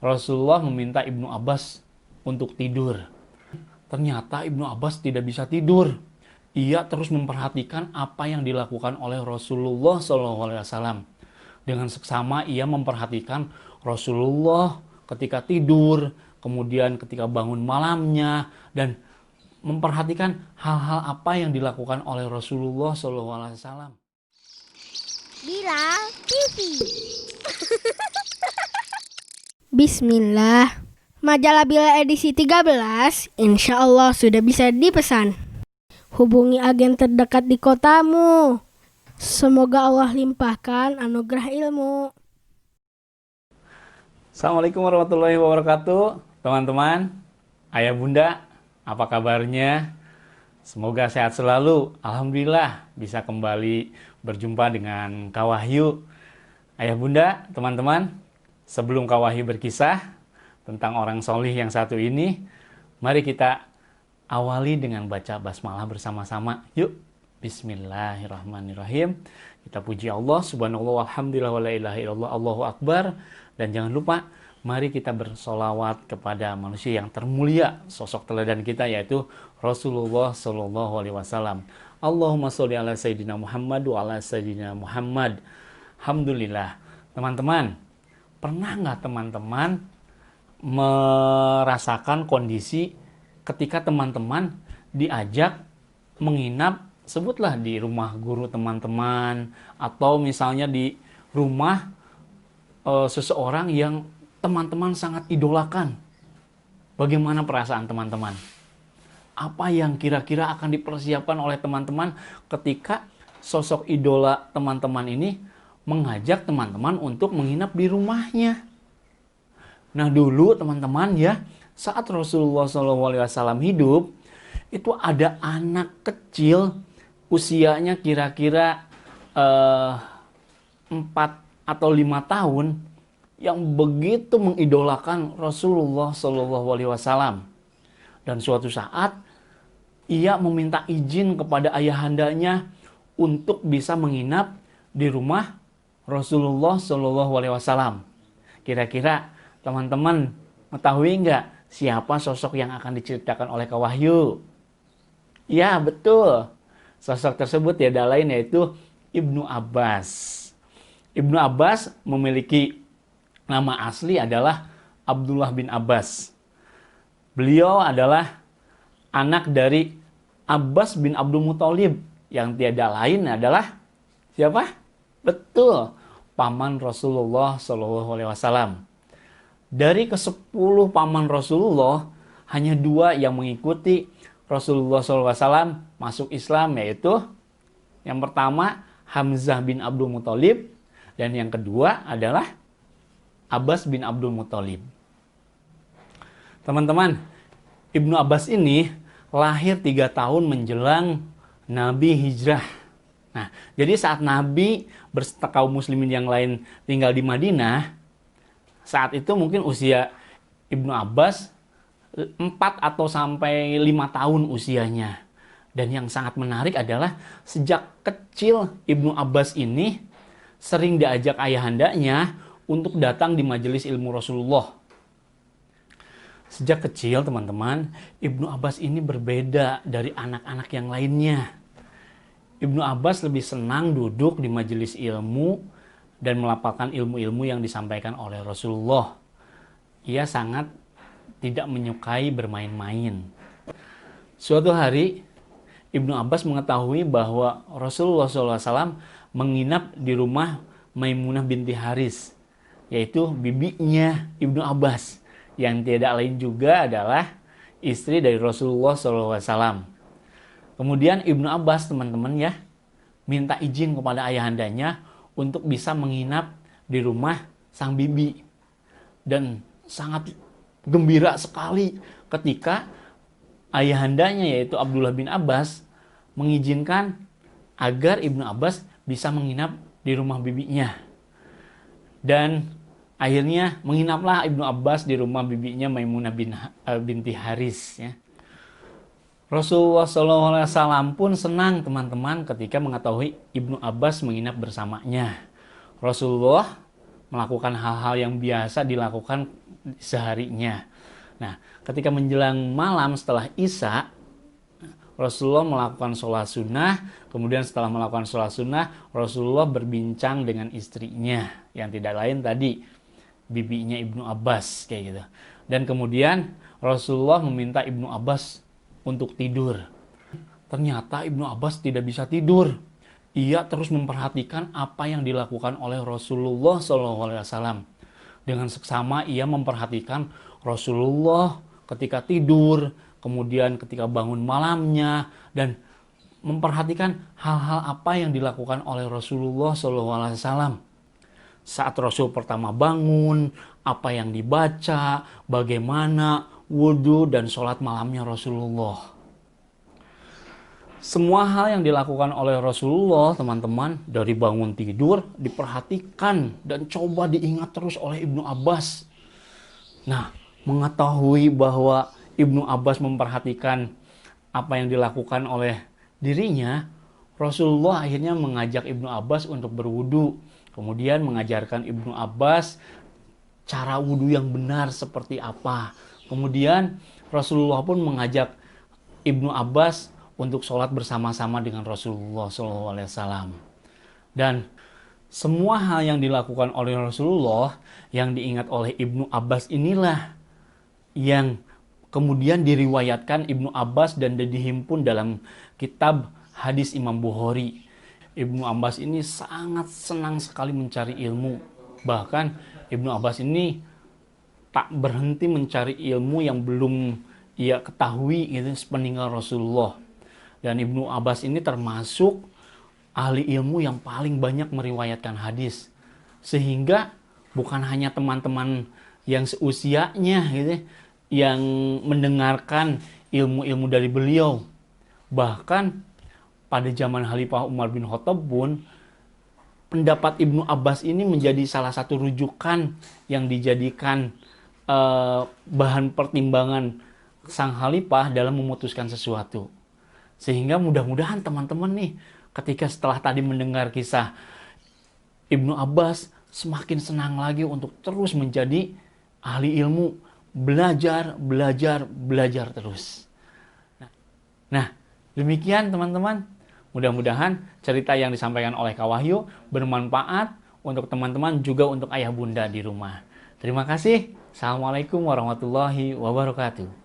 Rasulullah meminta Ibnu Abbas untuk tidur. Ternyata Ibnu Abbas tidak bisa tidur. Ia terus memperhatikan apa yang dilakukan oleh Rasulullah SAW. Dengan seksama ia memperhatikan Rasulullah ketika tidur, kemudian ketika bangun malamnya, dan memperhatikan hal-hal apa yang dilakukan oleh Rasulullah SAW. Bilal TV. Bismillah. Majalah Bilal edisi 13 insya Allah sudah bisa dipesan. Hubungi agen terdekat di kotamu. Semoga Allah limpahkan anugerah ilmu. Assalamualaikum warahmatullahi wabarakatuh. Teman-teman, ayah bunda, apa kabarnya? Semoga sehat selalu. Alhamdulillah bisa kembali berjumpa dengan Kak Wahyu. Ayah bunda, teman-teman, sebelum Kak Wahyu berkisah tentang orang solih yang satu ini, mari kita awali dengan baca basmalah bersama-sama. Yuk, bismillahirrahmanirrahim. Kita puji Allah, subhanallah, walhamdulillah, wa la ilaha illallah, Allahu akbar. Dan jangan lupa, mari kita bersolawat kepada manusia yang termulia, sosok teladan kita, yaitu Rasulullah Shallallahu Alaihi Wasallam. Allahumma sholli ala sayyidina Muhammad wa ala sayyidina Muhammad. Alhamdulillah. Teman-teman, pernah nggak teman-teman merasakan kondisi ketika teman-teman diajak menginap, sebutlah di rumah guru teman-teman, atau misalnya di rumah seseorang yang teman-teman sangat idolakan. Bagaimana perasaan teman-teman? Apa yang kira-kira akan dipersiapkan oleh teman-teman ketika sosok idola teman-teman ini mengajak teman-teman untuk menginap di rumahnya? Nah dulu teman-teman ya, saat Rasulullah SAW hidup, itu ada anak kecil usianya kira-kira 4 atau 5 tahun yang begitu mengidolakan Rasulullah SAW. Dan suatu saat ia meminta izin kepada ayahandanya untuk bisa menginap di rumah Rasulullah SAW. Kira-kira teman-teman mengetahui nggak siapa sosok yang akan diceritakan oleh Kak Wahyu? Ya betul, sosok tersebut tiada lain yaitu Ibnu Abbas. Ibnu Abbas memiliki nama asli adalah Abdullah bin Abbas. Beliau adalah anak dari Abbas bin Abdul Muthalib yang tiada lain adalah siapa? Betul, paman Rasulullah SAW. Dari ke-10 paman Rasulullah, hanya 2 yang mengikuti Rasulullah SAW masuk Islam, yaitu yang pertama Hamzah bin Abdul Muthalib, dan yang kedua adalah Abbas bin Abdul Muthalib. Teman-teman, Ibnu Abbas ini lahir 3 tahun menjelang Nabi hijrah. Nah, jadi saat Nabi berserta kaum muslimin yang lain tinggal di Madinah, saat itu mungkin usia Ibnu Abbas 4 atau sampai 5 tahun usianya. Dan yang sangat menarik adalah sejak kecil Ibnu Abbas ini sering diajak ayahandanya untuk datang di majelis ilmu Rasulullah. Sejak kecil teman-teman, Ibnu Abbas ini berbeda dari anak-anak yang lainnya. Ibnu Abbas lebih senang duduk di majelis ilmu dan melapalkan ilmu-ilmu yang disampaikan oleh Rasulullah. Ia sangat tidak menyukai bermain-main. Suatu hari, Ibnu Abbas mengetahui bahwa Rasulullah SAW menginap di rumah Maimunah binti Haris, yaitu bibinya Ibnu Abbas, yang tidak lain juga adalah istri dari Rasulullah SAW. Kemudian Ibnu Abbas, teman-teman ya, minta izin kepada ayahandanya untuk bisa menginap di rumah sang bibi. Dan sangat gembira sekali ketika ayahandanya yaitu Abdullah bin Abbas mengizinkan agar Ibnu Abbas bisa menginap di rumah bibinya. Dan akhirnya menginaplah Ibnu Abbas di rumah bibinya Maimunah binti Haris ya. Rasulullah SAW pun senang teman-teman ketika mengetahui Ibnu Abbas menginap bersamanya. Rasulullah melakukan hal-hal yang biasa dilakukan seharinya. Nah, ketika menjelang malam setelah Isya, Rasulullah melakukan sholat sunnah. Kemudian setelah melakukan sholat sunnah, Rasulullah berbincang dengan istrinya, yang tidak lain tadi bibinya Ibnu Abbas kayak gitu. Dan kemudian Rasulullah meminta Ibnu Abbas untuk tidur. Ternyata Ibnu Abbas tidak bisa tidur. Ia terus memperhatikan apa yang dilakukan oleh Rasulullah SAW. Dengan seksama ia memperhatikan Rasulullah ketika tidur, kemudian ketika bangun malamnya, dan memperhatikan hal-hal apa yang dilakukan oleh Rasulullah SAW. Saat Rasul pertama bangun, apa yang dibaca, bagaimana wudhu dan sholat malamnya Rasulullah. Semua hal yang dilakukan oleh Rasulullah, teman-teman, dari bangun tidur, diperhatikan dan coba diingat terus oleh Ibnu Abbas. Nah, mengetahui bahwa Ibnu Abbas memperhatikan apa yang dilakukan oleh dirinya, Rasulullah akhirnya mengajak Ibnu Abbas untuk berwudu. Kemudian mengajarkan Ibnu Abbas cara wudu yang benar seperti apa. Kemudian Rasulullah pun mengajak Ibnu Abbas untuk sholat bersama-sama dengan Rasulullah SAW. Dan semua hal yang dilakukan oleh Rasulullah yang diingat oleh Ibnu Abbas inilah yang kemudian diriwayatkan Ibnu Abbas dan dihimpun dalam kitab hadis Imam Bukhari. Ibnu Abbas ini sangat senang sekali mencari ilmu. Bahkan Ibnu Abbas ini tak berhenti mencari ilmu yang belum ia ketahui gitu sepeninggal Rasulullah. Dan Ibnu Abbas ini termasuk ahli ilmu yang paling banyak meriwayatkan hadis. Sehingga bukan hanya teman-teman yang seusianya gitu, yang mendengarkan ilmu-ilmu dari beliau. Bahkan pada zaman Khalifah Umar bin Khattab pun, pendapat Ibnu Abbas ini menjadi salah satu rujukan yang dijadikan bahan pertimbangan sang Khalifah dalam memutuskan sesuatu. Sehingga mudah-mudahan teman-teman nih, ketika setelah tadi mendengar kisah Ibnu Abbas, semakin senang lagi untuk terus menjadi ahli ilmu, belajar terus. Nah, demikian teman-teman. Mudah-mudahan cerita yang disampaikan oleh Kak Wahyu bermanfaat untuk teman-teman, juga untuk ayah bunda di rumah. Terima kasih. Assalamualaikum warahmatullahi wabarakatuh.